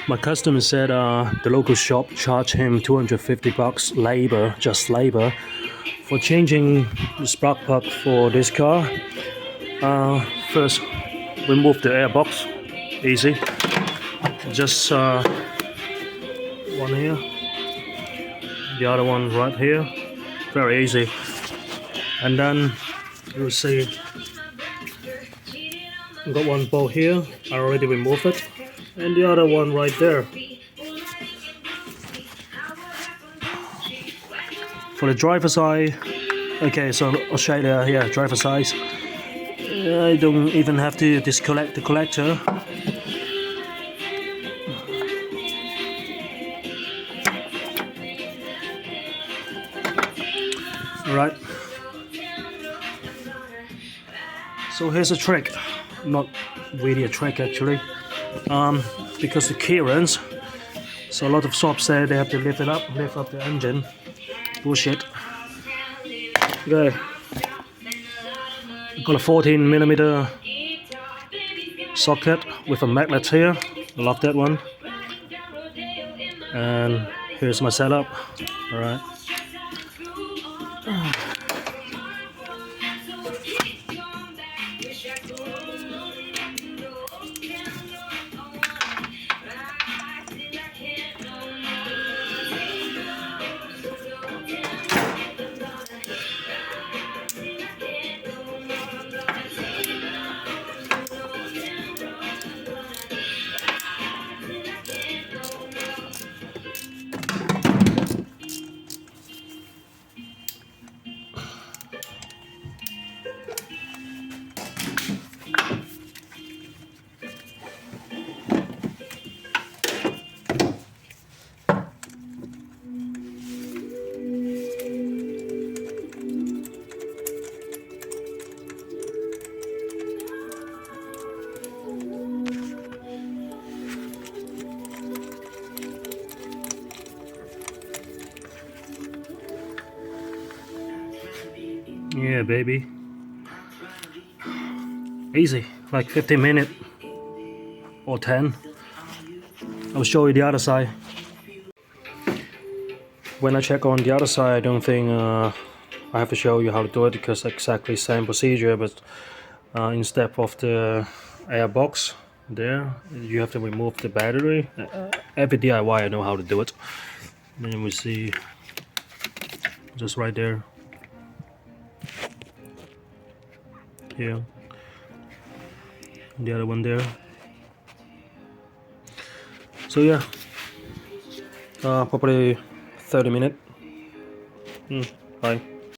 My customer said the local shop charged him $250 labor, just labor, for changing the spark plug for this car. First, remove the air box, easy. Just one here, the other one right here, very easy. And then you'll see I've got one bolt here, I already removed it, and the other one right there. For the driver side, okay, so I'll show you the driver side. I don't even have to disconnect the collector. Alright. So here's a trick. Not really a trick actually. Because the clearance. So a lot of shops say they have to lift up the engine. Bullshit. Okay. Got a 14mm socket with a magnet here. I love that one. And here's my setup. Alright. Yeah, baby. Easy, like 15 minutes or 10. I'll show you the other side. When I check on the other side, I don't think I have to show you how to do it because it's exactly same procedure, but instead of the air box there, you have to remove the battery. Every DIY I know how to do it. Then we see just right there. Here. The other one there. So yeah, probably 30 minutes. Bye.